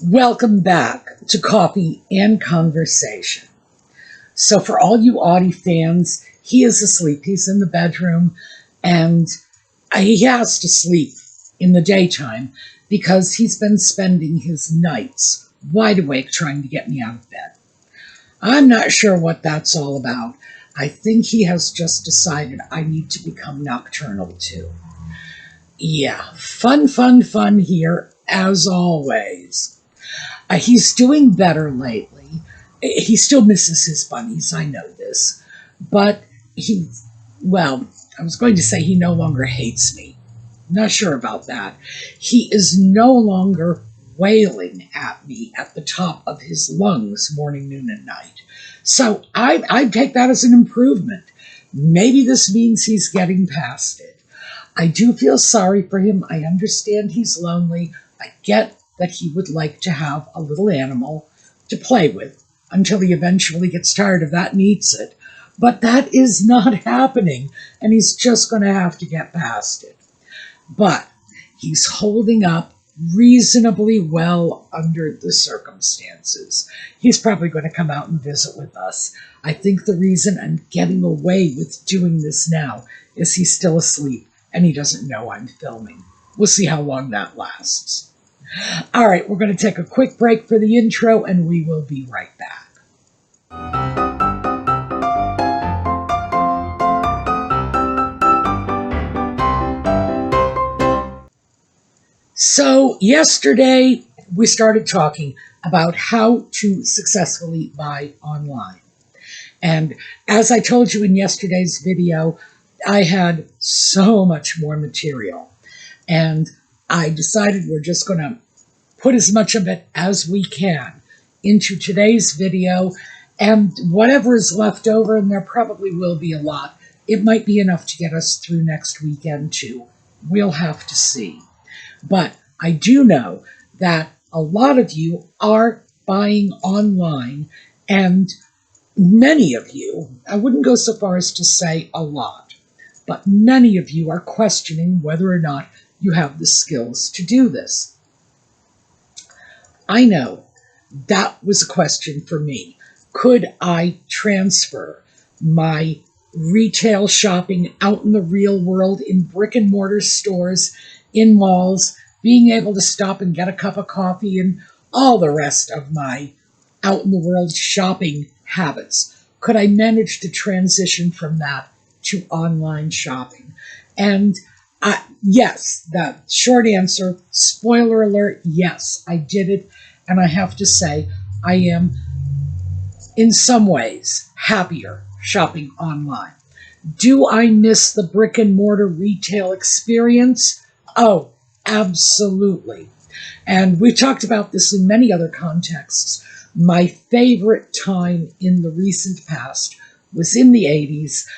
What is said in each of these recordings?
Welcome back to Coffee and Conversation. So for all you Audie fans, he is asleep. He's in the bedroom, and he has to sleep in the daytime because he's been spending his nights wide awake trying to get me out of bed. I'm not sure what that's all about. I think he has just decided I need to become nocturnal too. Yeah, fun here as always. He's doing better lately. He still misses his bunnies, I know this. But I was going to say he no longer hates me. Not sure about that. He is no longer wailing at me at the top of his lungs morning, noon, and night. So I take that as an improvement. Maybe this means he's getting past it. I do feel sorry for him. I understand he's lonely. I get that he would like to have a little animal to play with until he eventually gets tired of that and eats it. But that is not happening, and he's just going to have to get past it. But he's holding up reasonably well under the circumstances. He's probably going to come out and visit with us. I think the reason I'm getting away with doing this now is he's still asleep and he doesn't know I'm filming. We'll see how long that lasts. All right, we're going to take a quick break for the intro, and we will be right back. So yesterday, we started talking about how to successfully buy online. And as I told you in yesterday's video, I had so much more material. And I decided we're just going to put as much of it as we can into today's video, and whatever is left over, and there probably will be a lot, it might be enough to get us through next weekend too. We'll have to see. But I do know that a lot of you are buying online, and many of you, I wouldn't go so far as to say a lot, but many of you are questioning whether or not you have the skills to do this. I know that was a question for me. Could I transfer my retail shopping out in the real world, in brick and mortar stores, in malls, being able to stop and get a cup of coffee, and all the rest of my out in the world shopping habits? Could I manage to transition from that to online shopping? And yes, the short answer, spoiler alert, yes, I did it. And I have to say, I am in some ways happier shopping online. Do I miss the brick and mortar retail experience? Oh, absolutely. And we've talked about this in many other contexts. My favorite time in the recent past was in the 80s.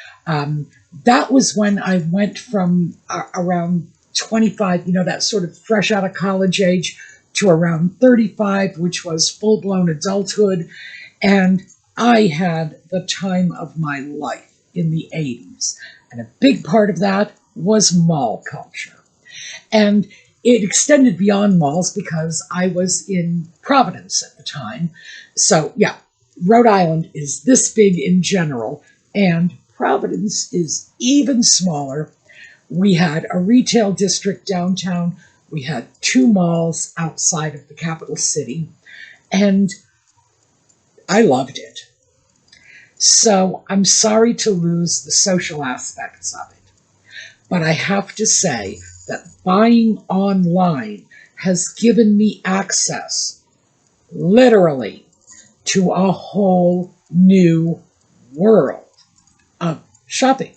That was when I went from around 25, that sort of fresh out of college age, to around 35, which was full-blown adulthood. And I had the time of my life in the 80s. And a big part of that was mall culture. And it extended beyond malls because I was in Providence at the time. So, yeah, Rhode Island is this big in general, and Providence is even smaller. We had a retail district downtown. We had 2 malls outside of the capital city, and I loved it. So I'm sorry to lose the social aspects of it, but I have to say that buying online has given me access, literally, to a whole new world of shopping.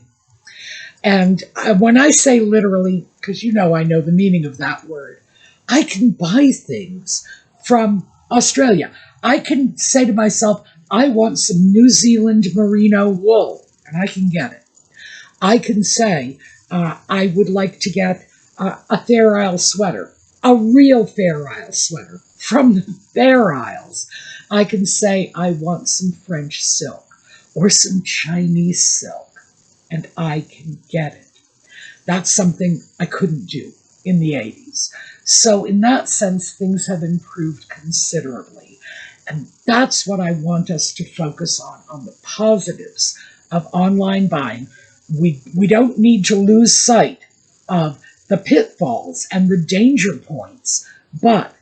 And when I say literally, because I know the meaning of that word, I can buy things from Australia. I can say to myself, I want some New Zealand merino wool, and I can get it. I can say, I would like to get a Fair Isle sweater, a real Fair Isle sweater from the Fair Isles. I can say, I want some French silk or some Chinese silk, and I can get it. That's something I couldn't do in the 80s. So in that sense, things have improved considerably. And that's what I want us to focus on the positives of online buying. We don't need to lose sight of the pitfalls and the danger points, but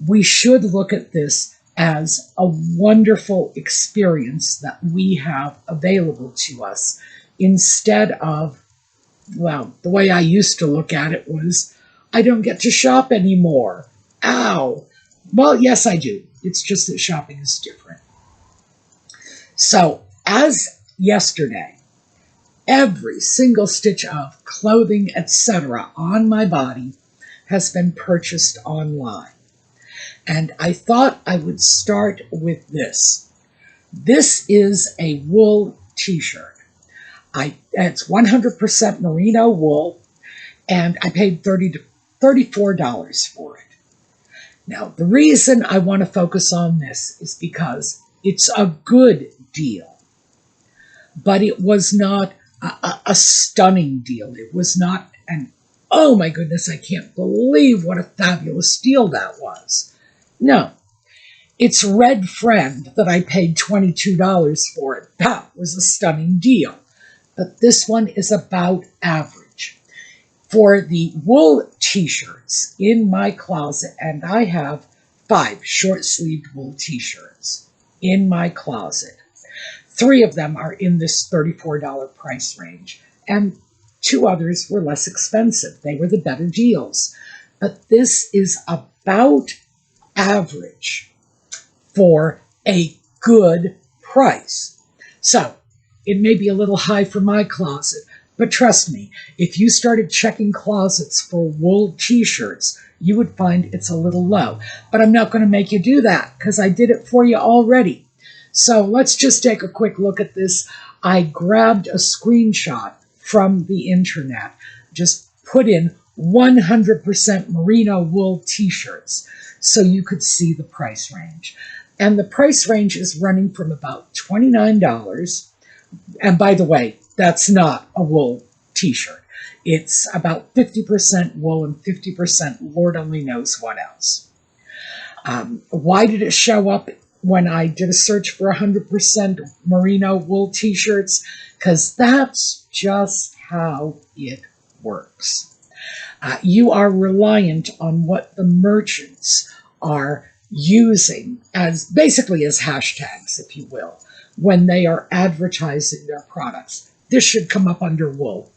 we should look at this as a wonderful experience that we have available to us instead of, well, the way I used to look at it was, I don't get to shop anymore. Ow. Well, yes, I do. It's just that shopping is different. So, as yesterday, every single stitch of clothing, etc. on my body has been purchased online. And I thought I would start with this. This is a wool t-shirt. It's 100% merino wool, and I paid $30 to $34 for it. Now, the reason I want to focus on this is because it's a good deal, but it was not a stunning deal. It was not an, oh my goodness, I can't believe what a fabulous deal that was. No, it's Red Friend that I paid $22 for it. That was a stunning deal. But this one is about average. For the wool t-shirts in my closet, and I have 5 short-sleeved wool t-shirts in my closet. 3 of them are in this $34 price range, and 2 others were less expensive. They were the better deals. But this is about average for a good price. So, it may be a little high for my closet, but trust me, if you started checking closets for wool t-shirts, you would find it's a little low. But I'm not going to make you do that because I did it for you already. So let's just take a quick look at this. I grabbed a screenshot from the internet, just put in 100% merino wool t-shirts so you could see the price range. And the price range is running from about $29. And by the way, that's not a wool t-shirt. It's about 50% wool and 50% Lord only knows what else. Why did it show up when I did a search for 100% merino wool t-shirts? Because that's just how it works. You are reliant on what the merchants are using as basically as hashtags, if you will, when they are advertising their products. This should come up under wool.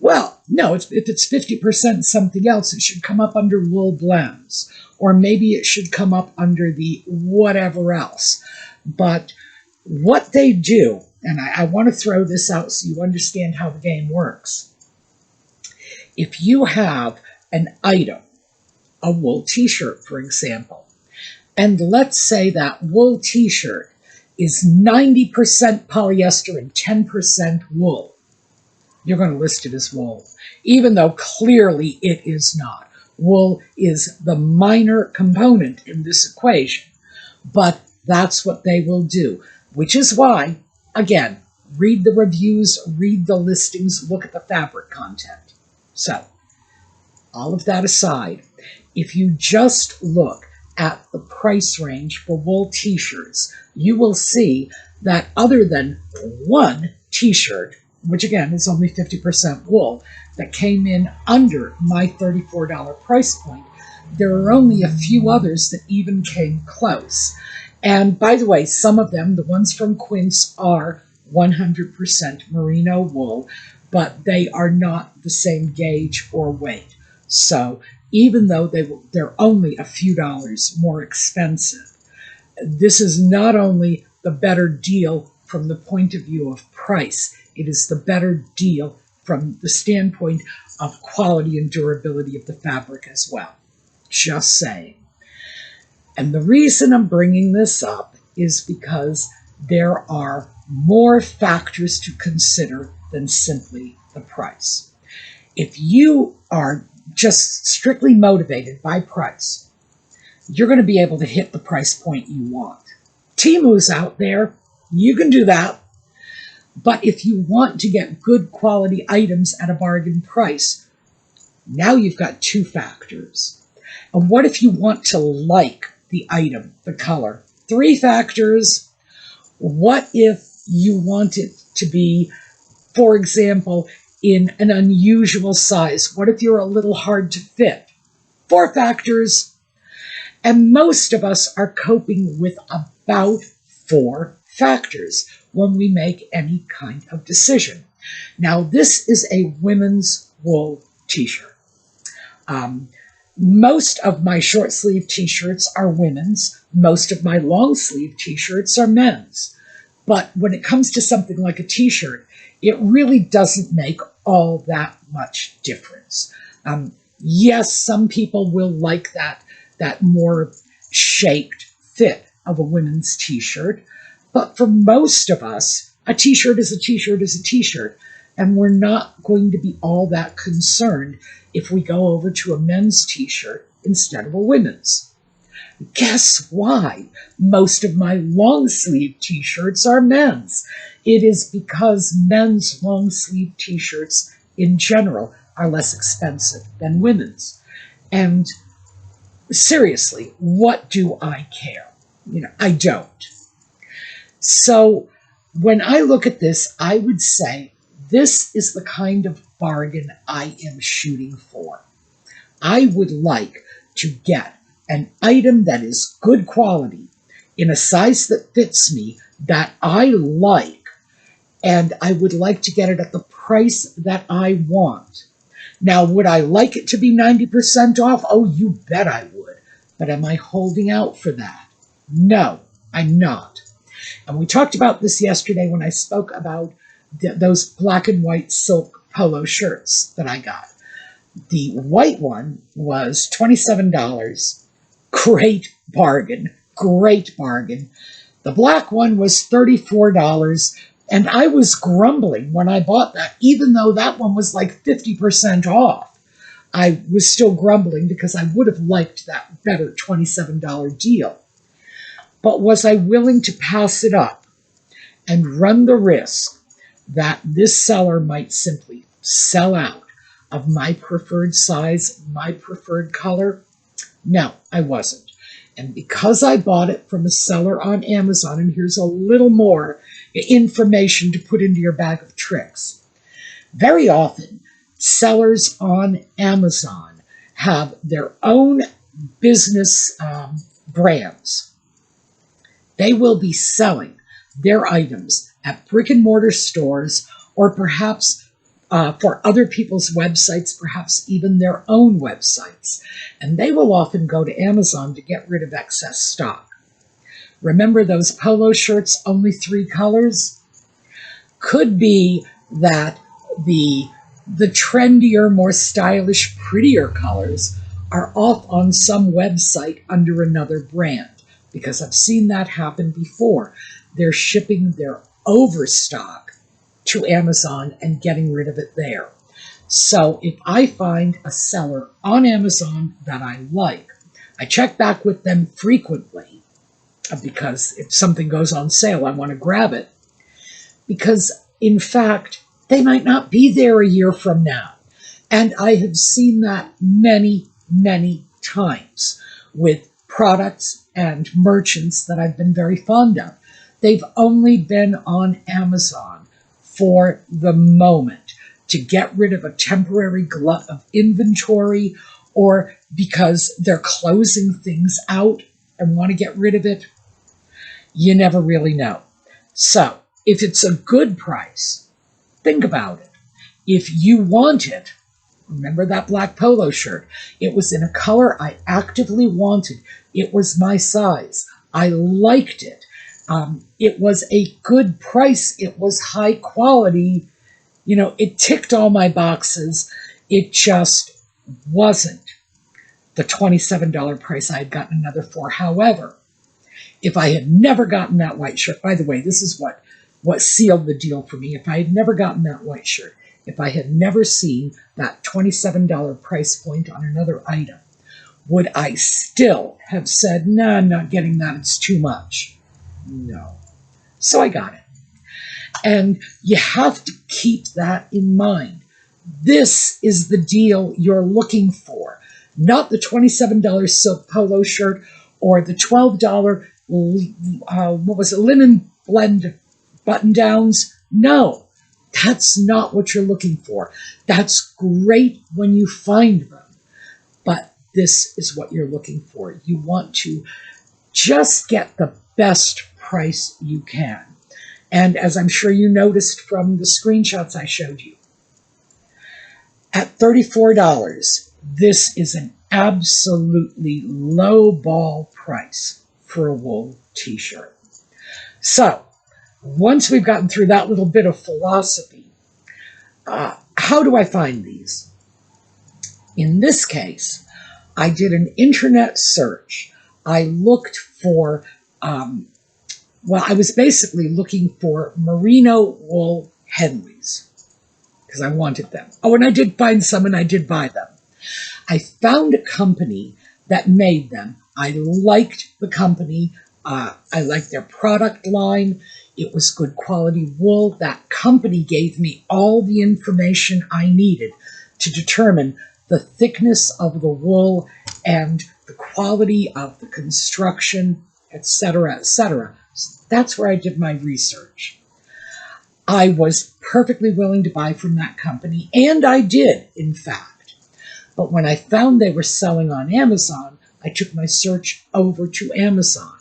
Well, no, if it's 50% something else, it should come up under wool blends. Or maybe it should come up under the whatever else. But what they do, and I want to throw this out so you understand how the game works. If you have an item, a wool t-shirt, for example, and let's say that wool t-shirt is 90% polyester and 10% wool, you're going to list it as wool, even though clearly it is not. Wool is the minor component in this equation, but that's what they will do, which is why, again, read the reviews, read the listings, look at the fabric content. So, all of that aside, if you just look at the price range for wool t-shirts, you will see that other than one t-shirt, which again is only 50% wool, that came in under my $34 price point, there are only a few others that even came close. And by the way, some of them, the ones from Quince, are 100% merino wool, but they are not the same gauge or weight. So even though they're only a few dollars more expensive, this is not only the better deal from the point of view of price, it is the better deal from the standpoint of quality and durability of the fabric as well. Just saying. And the reason I'm bringing this up is because there are more factors to consider than simply the price. If you are just strictly motivated by price, you're going to be able to hit the price point you want. Temu's out there. You can do that. But if you want to get good quality items at a bargain price, now you've got 2 factors. And what if you want to like the item, the color? 3 factors. What if you want it to be, for example, in an unusual size? What if you're a little hard to fit? 4 factors. And most of us are coping with about 4 factors when we make any kind of decision. Now, this is a women's wool t-shirt. Most of my short sleeve t-shirts are women's. Most of my long sleeve t-shirts are men's. But when it comes to something like a t-shirt, it really doesn't make all that much difference. Yes, some people will like that more shaped fit of a women's t-shirt. But for most of us, a t-shirt is a t-shirt is a t-shirt. And we're not going to be all that concerned if we go over to a men's t-shirt instead of a women's. Guess why most of my long sleeve t-shirts are men's? It is because men's long sleeve t-shirts in general are less expensive than women's. And seriously, what do I care? I don't. So when I look at this, I would say this is the kind of bargain I am shooting for. I would like to get an item that is good quality in a size that fits me, that I like, and I would like to get it at the price that I want. Now, would I like it to be 90% off? Oh, you bet I would. But am I holding out for that? No, I'm not. And we talked about this yesterday when I spoke about those black and white silk polo shirts that I got. The white one was $27. Great bargain. Great bargain. The black one was $34. And I was grumbling when I bought that, even though that one was like 50% off. I was still grumbling because I would have liked that better $27 deal. But was I willing to pass it up and run the risk that this seller might simply sell out of my preferred size, my preferred color? No, I wasn't. And because I bought it from a seller on Amazon, and here's a little more information to put into your bag of tricks. Very often, sellers on Amazon have their own business brands. They will be selling their items at brick and mortar stores, or perhaps for other people's websites, perhaps even their own websites. And they will often go to Amazon to get rid of excess stock. Remember those polo shirts, only 3 colors? Could be that the trendier, more stylish, prettier colors are off on some website under another brand, because I've seen that happen before. They're shipping their overstock to Amazon and getting rid of it there. So if I find a seller on Amazon that I like, I check back with them frequently, because if something goes on sale, I want to grab it. Because, in fact, they might not be there a year from now. And I have seen that many, many times with products and merchants that I've been very fond of. They've only been on Amazon for the moment to get rid of a temporary glut of inventory, or because they're closing things out and want to get rid of it. You never really know. So, if it's a good price, think about it. If you want it, remember that black polo shirt. It was in a color I actively wanted. It was my size. I liked it. It was a good price. It was high quality. It ticked all my boxes. It just wasn't the $27 price I had gotten another for. However, if I had never gotten that white shirt, by the way, this is what sealed the deal for me. If I had never gotten that white shirt, if I had never seen that $27 price point on another item, would I still have said, no, I'm not getting that, it's too much? No. So I got it. And you have to keep that in mind. This is the deal you're looking for. not the $27 silk polo shirt or the $12, linen blend button-downs. No, that's not what you're looking for. That's great when you find them, but this is what you're looking for. You want to just get the best price you can. And as I'm sure you noticed from the screenshots I showed you, at $34, this is an absolutely low ball price for a wool t-shirt. So, once we've gotten through that little bit of philosophy, how do I find these? In this case, I did an internet search. I looked for, I was basically looking for merino wool Henleys because I wanted them. Oh, and I did find some and I did buy them. I found a company that made them. I liked the company. I liked their product line. It was good quality wool. That company gave me all the information I needed to determine the thickness of the wool and the quality of the construction, etc., etc. So that's where I did my research. I was perfectly willing to buy from that company, and I did, in fact. But when I found they were selling on Amazon, I took my search over to Amazon,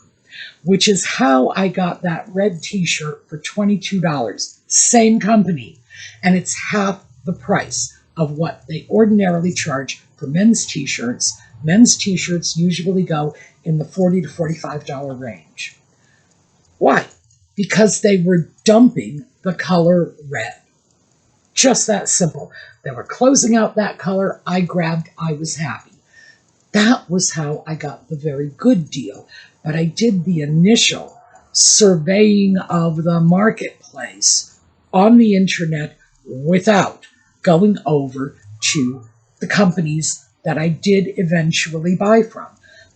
which is how I got that red t-shirt for $22. Same company, and it's half the price of what they ordinarily charge for men's t-shirts. Men's t-shirts usually go in the $40 to $45 range. Why? Because they were dumping the color red. Just that simple. They were closing out that color. I grabbed, I was happy. That was how I got the very good deal. But I did the initial surveying of the marketplace on the internet without going over to the companies that I did eventually buy from.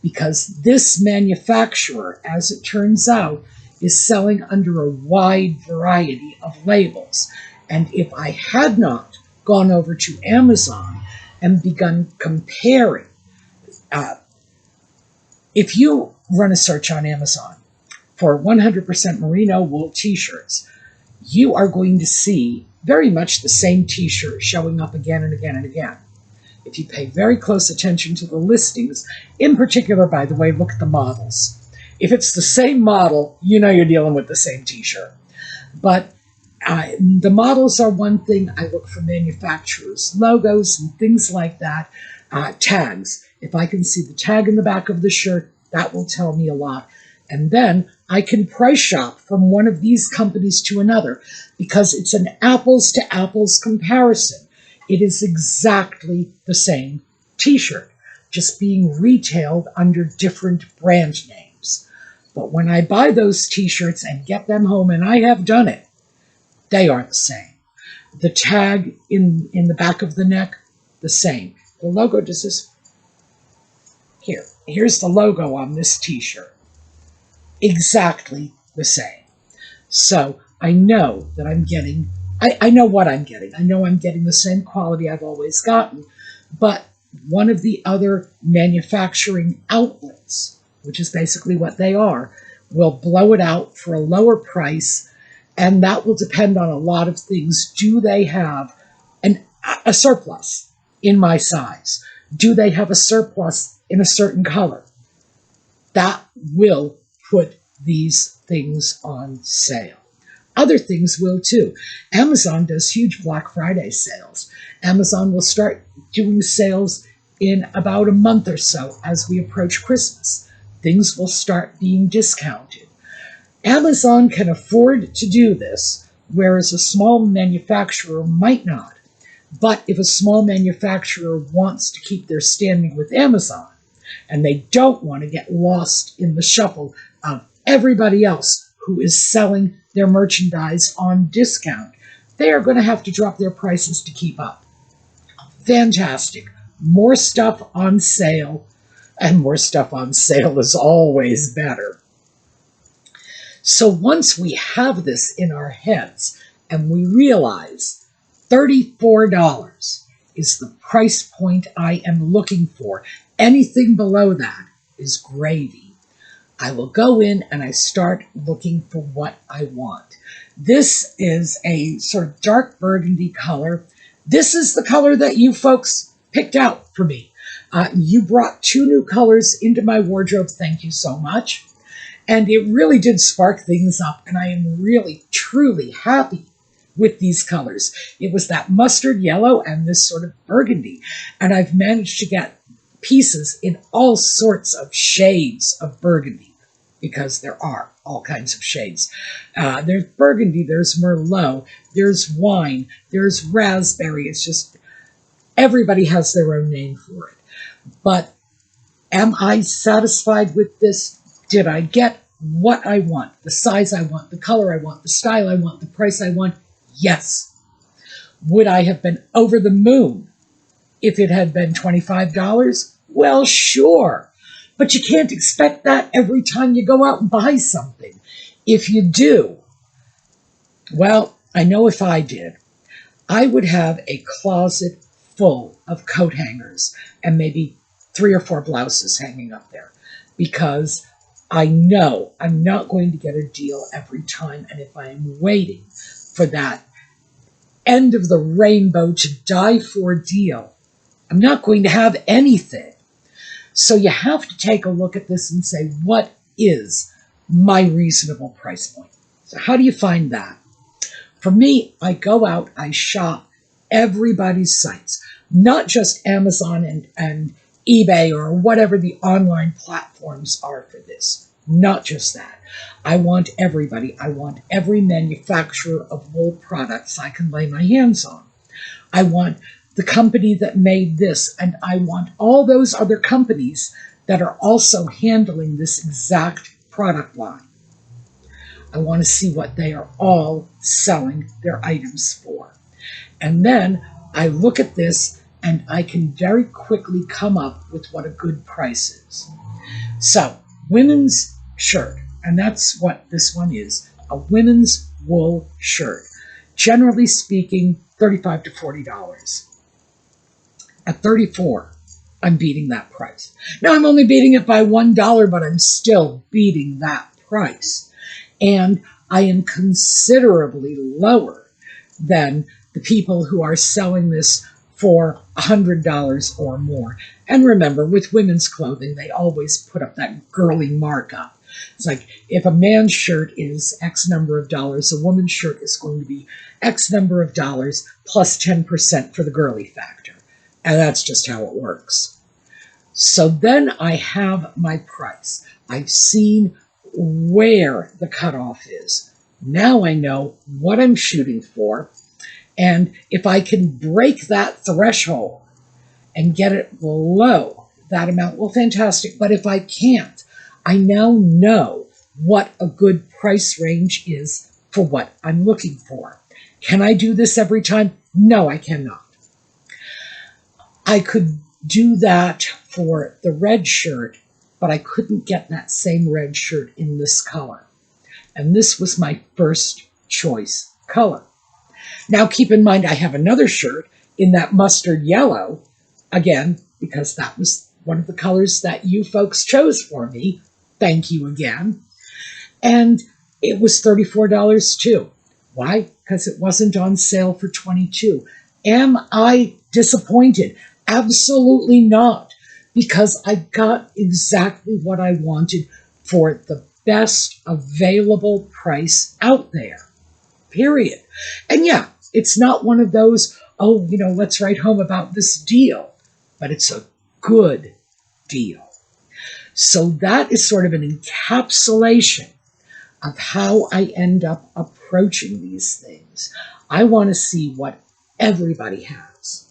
Because this manufacturer, as it turns out, is selling under a wide variety of labels. And if I had not gone over to Amazon and begun comparing, if you run a search on Amazon for 100% merino wool t-shirts, you are going to see very much the same t-shirt showing up again and again and again. If you pay very close attention to the listings, in particular, by the way, look at the models. If it's the same model, you know you're dealing with the same t-shirt. But the models are one thing. I look for manufacturers' logos and things like that. Tags. If I can see the tag in the back of the shirt, that will tell me a lot. And then I can price shop from one of these companies to another because it's an apples-to-apples comparison. It is exactly the same t-shirt, just being retailed under different brand names. But when I buy those t-shirts and get them home, and I have done it, they are the same. The tag in the back of the neck, the same. The logo does this. Here's the logo on this t-shirt. Exactly the same. So I know that I'm getting, I know what I'm getting. I know I'm getting the same quality I've always gotten, but one of the other manufacturing outlets, which is basically what they are, will blow it out for a lower price, and that will depend on a lot of things. Do they have a surplus in my size? Do they have a surplus in a certain color? That will put these things on sale. Other things will too. Amazon does huge Black Friday sales. Amazon will start doing sales in about a month or so as we approach Christmas. Things will start being discounted. Amazon can afford to do this, whereas a small manufacturer might not. But if a small manufacturer wants to keep their standing with Amazon, and they don't want to get lost in the shuffle of everybody else who is selling their merchandise on discount, they are going to have to drop their prices to keep up. Fantastic. More stuff on sale, and more stuff on sale is always better. So once we have this in our heads and we realize $34 is the price point I am looking for. Anything below that is gravy. I will go in and I start looking for what I want. This is a sort of dark burgundy color. This is the color that you folks picked out for me. You brought 2 new colors into my wardrobe. Thank you so much. And it really did spark things up, and I am really, truly happy with these colors. It was that mustard yellow and this sort of burgundy, and I've managed to get pieces in all sorts of shades of burgundy, because there are all kinds of shades. There's burgundy, there's Merlot, there's wine, there's raspberry. It's just, everybody has their own name for it. But am I satisfied with this? Did I get what I want? The size I want, the color I want, the style I want, the price I want? Yes. Would I have been over the moon if it had been $25? Well, sure. But you can't expect that every time you go out and buy something. If you do, well, I know if I did, I would have a closet full of coat hangers and maybe 3 or 4 blouses hanging up there, because I know I'm not going to get a deal every time. And if I am waiting for that end of the rainbow to die for deal, I'm not going to have anything. So you have to take a look at this and say, what is my reasonable price point? So how do you find that? For me, I go out, I shop everybody's sites, not just Amazon and eBay or whatever the online platforms are for this. Not just that. I want everybody. I want every manufacturer of wool products I can lay my hands on. I want the company that made this, and I want all those other companies that are also handling this exact product line. I want to see what they are all selling their items for. And then I look at this and I can very quickly come up with what a good price is. So, women's shirt, and that's what this one is, a women's wool shirt. Generally speaking, $35 to $40. At $34, I'm beating that price. Now, I'm only beating it by $1, but I'm still beating that price. And I am considerably lower than the people who are selling this for $100 or more. And remember, with women's clothing, they always put up that girly markup. It's like, if a man's shirt is X number of dollars, a woman's shirt is going to be X number of dollars plus 10% for the girly factor. And that's just how it works. So then I have my price. I've seen where the cutoff is. Now I know what I'm shooting for. And if I can break that threshold and get it below that amount, well, fantastic. But if I can't, I now know what a good price range is for what I'm looking for. Can I do this every time? No, I cannot. I could do that for the red shirt, but I couldn't get that same red shirt in this color. And this was my first choice color. Now, keep in mind, I have another shirt in that mustard yellow, again, because that was one of the colors that you folks chose for me. Thank you again. And it was $34 too. Why? Because it wasn't on sale for $22. Am I disappointed? Absolutely not, because I got exactly what I wanted for the best available price out there, period. And yeah, it's not one of those, oh, let's write home about this deal, but it's a good deal. So that is sort of an encapsulation of how I end up approaching these things. I want to see what everybody has.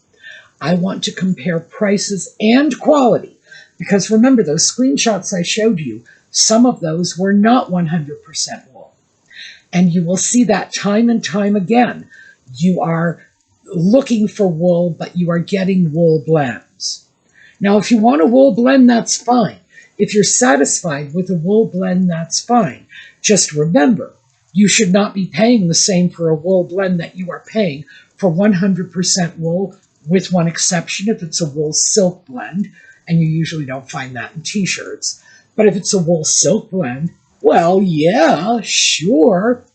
I want to compare prices and quality, because remember, those screenshots I showed you, some of those were not 100% wool. And you will see that time and time again. You are looking for wool, but you are getting wool blends. Now, if you want a wool blend, that's fine. If you're satisfied with a wool blend, that's fine. Just remember, you should not be paying the same for a wool blend that you are paying for 100% wool with one exception if it's a wool silk blend, and you usually don't find that in t-shirts. But if it's a wool silk blend, well, yeah, sure.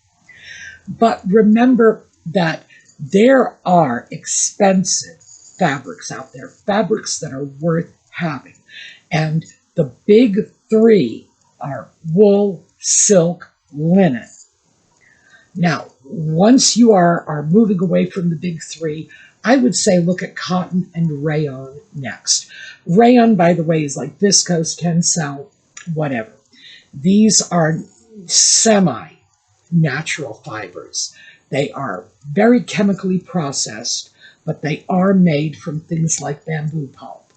But remember that there are expensive fabrics out there, fabrics that are worth having. And the big three are wool, silk, linen. Now, once you are moving away from the big three, I would say look at cotton and rayon next. Rayon, by the way, is like viscose, tencel, whatever. These are semi-natural fibers. They are very chemically processed, but they are made from things like bamboo pulp.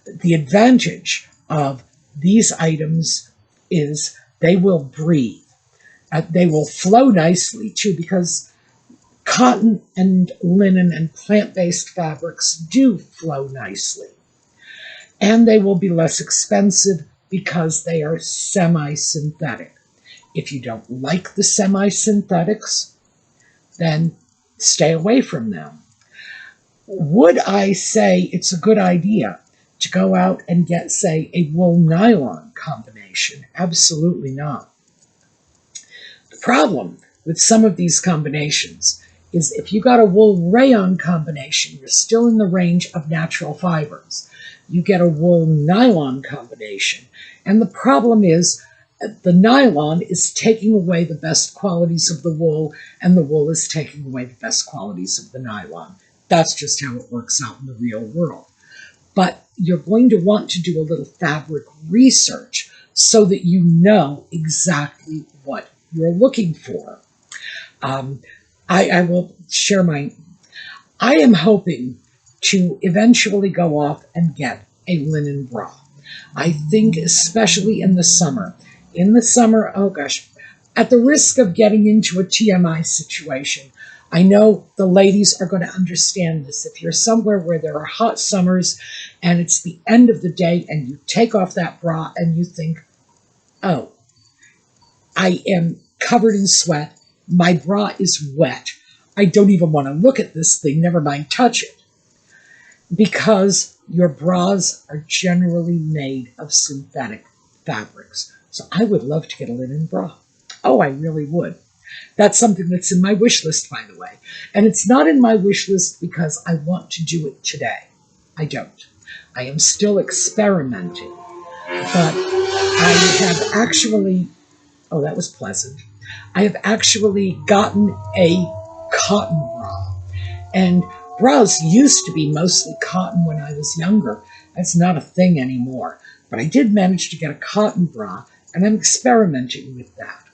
The advantage of these items is they will breathe. They will flow nicely, too, because cotton and linen and plant-based fabrics do flow nicely. And they will be less expensive because they are semi-synthetic. If you don't like the semi-synthetics, then stay away from them. Would I say it's a good idea to go out and get, say, a wool-nylon combination? Absolutely not. The problem with some of these combinations is if you got a wool-rayon combination, you're still in the range of natural fibers. You get a wool-nylon combination, and the problem is the nylon is taking away the best qualities of the wool, and the wool is taking away the best qualities of the nylon. That's just how it works out in the real world. But you're going to want to do a little fabric research so that you know exactly what you're looking for. I will share my... I am hoping to eventually go off and get a linen bra. I think especially in the summer. In the summer, oh gosh, at the risk of getting into a TMI situation, I know the ladies are going to understand this. If you're somewhere where there are hot summers and it's the end of the day and you take off that bra and you think, oh, I am covered in sweat, my bra is wet, I don't even want to look at this thing, never mind touch it. Because your bras are generally made of synthetic fabrics. So I would love to get a linen bra. Oh, I really would. That's something that's in my wish list, by the way. And it's not in my wish list because I want to do it today. I don't. I am still experimenting. But I have actually, oh, that was pleasant. I have actually gotten a cotton bra. And bras used to be mostly cotton when I was younger. That's not a thing anymore. But I did manage to get a cotton bra, and I'm experimenting with that.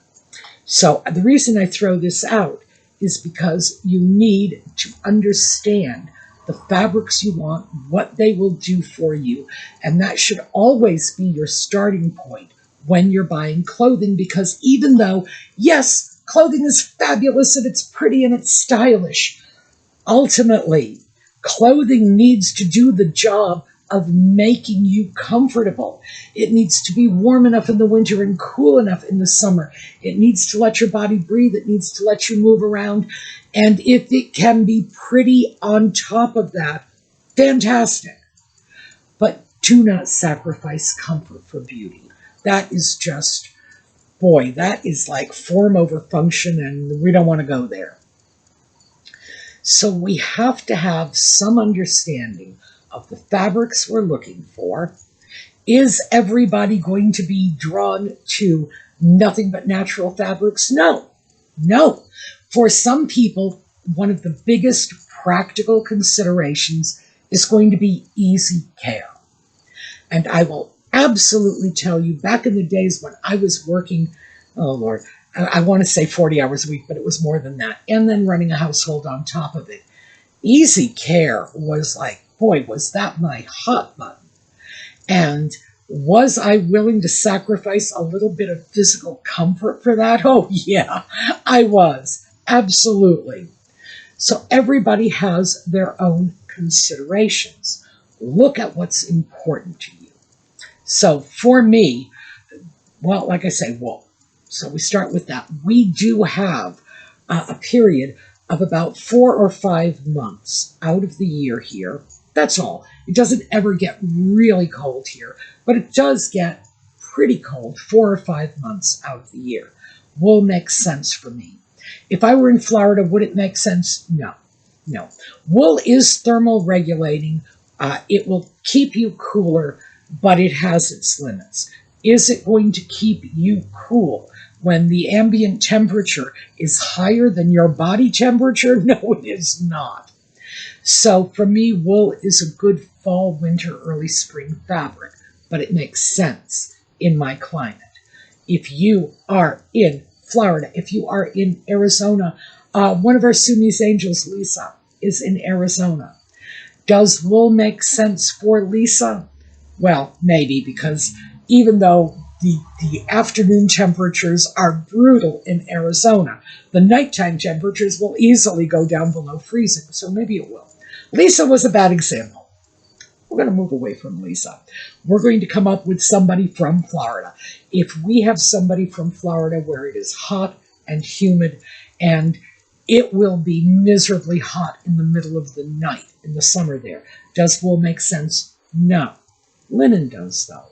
So the reason I throw this out is because you need to understand the fabrics you want, what they will do for you, and that should always be your starting point when you're buying clothing, because even though, yes, clothing is fabulous and it's pretty and it's stylish, ultimately, clothing needs to do the job of making you comfortable. It needs to be warm enough in the winter and cool enough in the summer. It needs to let your body breathe. It needs to let you move around. And if it can be pretty on top of that, fantastic. But do not sacrifice comfort for beauty. That is just, boy, that is like form over function, and we don't want to go there. So we have to have some understanding of the fabrics we're looking for. Is everybody going to be drawn to nothing but natural fabrics? No, no. For some people, one of the biggest practical considerations is going to be easy care. And I will absolutely tell you, back in the days when I was working, oh Lord, I want to say 40 hours a week, but it was more than that, and then running a household on top of it, easy care was like, boy, was that my hot button. And was I willing to sacrifice a little bit of physical comfort for that? Oh, yeah, I was. Absolutely. So everybody has their own considerations. Look at what's important to you. So for me, well, like I say, wool. So we start with that. We do have a period of about 4 or 5 months out of the year here. That's all. It doesn't ever get really cold here, but it does get pretty cold 4 or 5 months out of the year. Wool makes sense for me. If I were in Florida, would it make sense? No. No. Wool is thermal regulating. It will keep you cooler, but it has its limits. Is it going to keep you cool when the ambient temperature is higher than your body temperature? No, it is not. So for me, wool is a good fall, winter, early spring fabric, but it makes sense in my climate. If you are in Florida, if you are in Arizona, one of our suemeangels, Lisa, is in Arizona. Does wool make sense for Lisa? Well, maybe, because even though the afternoon temperatures are brutal in Arizona, the nighttime temperatures will easily go down below freezing, so maybe it will. Lisa was a bad example. We're going to move away from Lisa. We're going to come up with somebody from Florida. If we have somebody from Florida where it is hot and humid, and it will be miserably hot in the middle of the night in the summer there, does wool make sense? No. Linen does, though.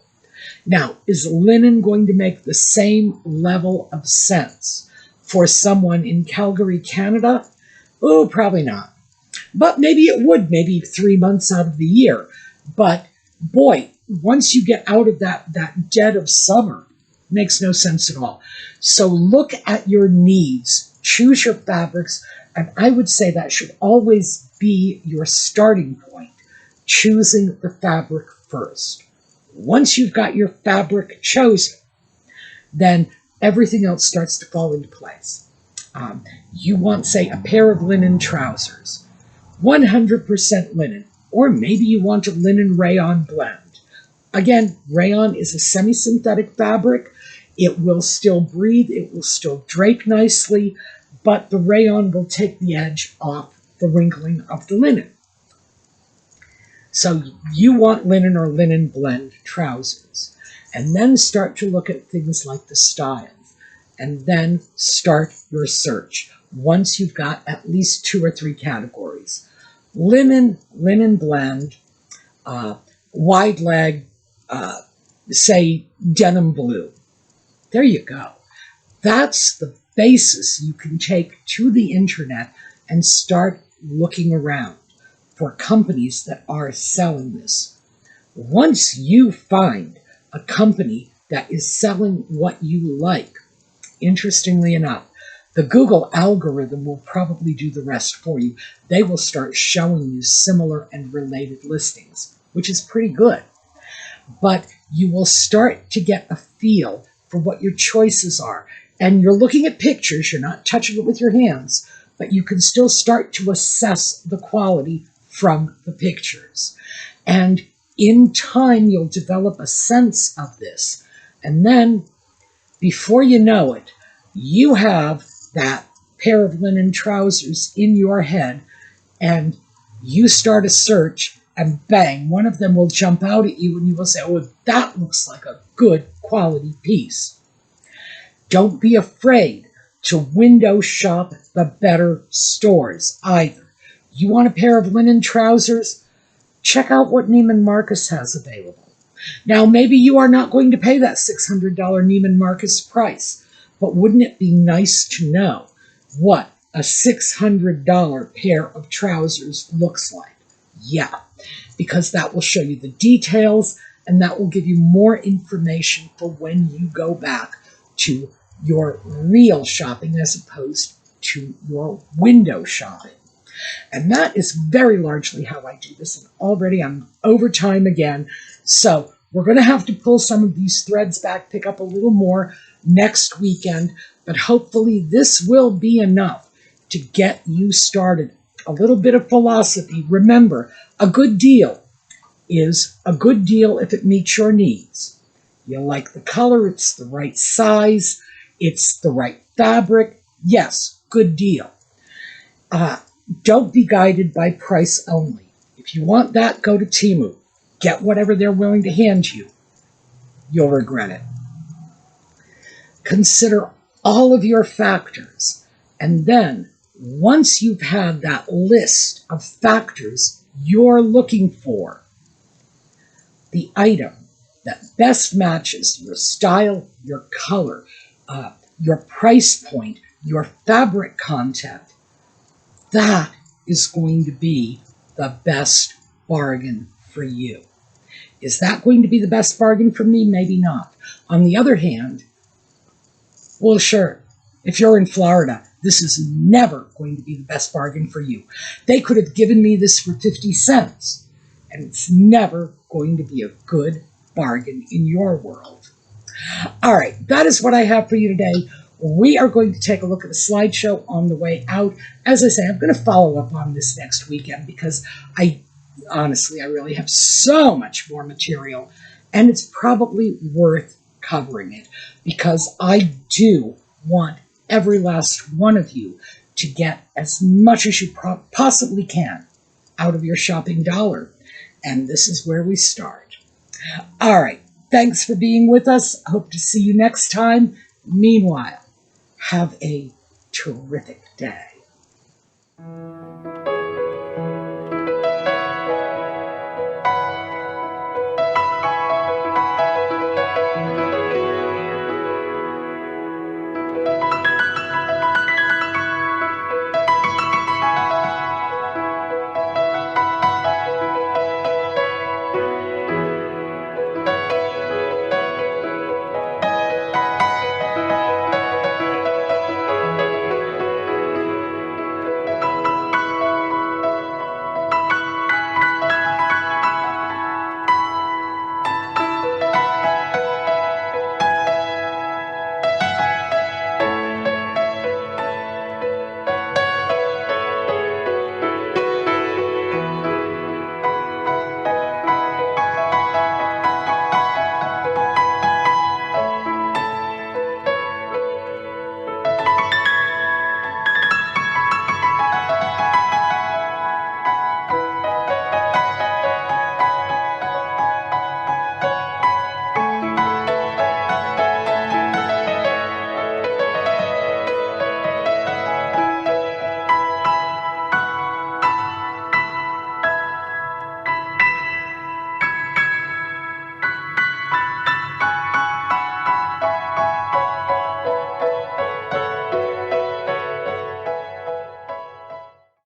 Now, is linen going to make the same level of sense for someone in Calgary, Canada? Oh, probably not. But maybe it would, maybe 3 months out of the year. But boy, once you get out of that dead of summer, it makes no sense at all. So look at your needs, choose your fabrics, and I would say that should always be your starting point, choosing the fabric first. Once you've got your fabric chosen, then everything else starts to fall into place. You want, say, a pair of linen trousers, 100% linen, or maybe you want a linen rayon blend. Again, rayon is a semi-synthetic fabric. It will still breathe, it will still drape nicely, but the rayon will take the edge off the wrinkling of the linen. So you want linen or linen blend trousers, and then start to look at things like the styles, and then start your search once you've got at least 2 or 3 categories. Linen blend, wide leg, say denim blue. There you go. That's the basis you can take to the internet and start looking around for companies that are selling this. Once you find a company that is selling what you like, interestingly enough, the Google algorithm will probably do the rest for you. They will start showing you similar and related listings, which is pretty good. But you will start to get a feel for what your choices are. And you're looking at pictures, you're not touching it with your hands, but you can still start to assess the quality from the pictures. And in time, you'll develop a sense of this. And then, before you know it, you have that pair of linen trousers in your head, and you start a search, and bang, one of them will jump out at you, and you will say, oh, that looks like a good quality piece. Don't be afraid to window shop the better stores either. You want a pair of linen trousers? Check out what Neiman Marcus has available. Now, maybe you are not going to pay that $600 Neiman Marcus price, but wouldn't it be nice to know what a $600 pair of trousers looks like? Yeah, because that will show you the details, and that will give you more information for when you go back to your real shopping as opposed to your window shopping. And that is very largely how I do this. And already I'm over time again. So we're going to have to pull some of these threads back, pick up a little more next weekend. But hopefully this will be enough to get you started. A little bit of philosophy. Remember, a good deal is a good deal if it meets your needs. You like the color, it's the right size, it's the right fabric. Yes, good deal. Don't be guided by price only. If you want that, go to Temu. Get whatever they're willing to hand you. You'll regret it. Consider all of your factors, and then once you've had that list of factors you're looking for, the item that best matches your style, your color, your price point, your fabric content, that is going to be the best bargain for you. Is that going to be the best bargain for me? Maybe not. On the other hand, well, sure, if you're in Florida, this is never going to be the best bargain for you. They could have given me this for 50 cents, and it's never going to be a good bargain in your world. All right, that is what I have for you today. We are going to take a look at the slideshow on the way out. As I say, I'm going to follow up on this next weekend because I really have so much more material, and it's probably worth covering it because I do want every last one of you to get as much as you possibly can out of your shopping dollar. And this is where we start. All right. Thanks for being with us. Hope to see you next time. Meanwhile, have a terrific day.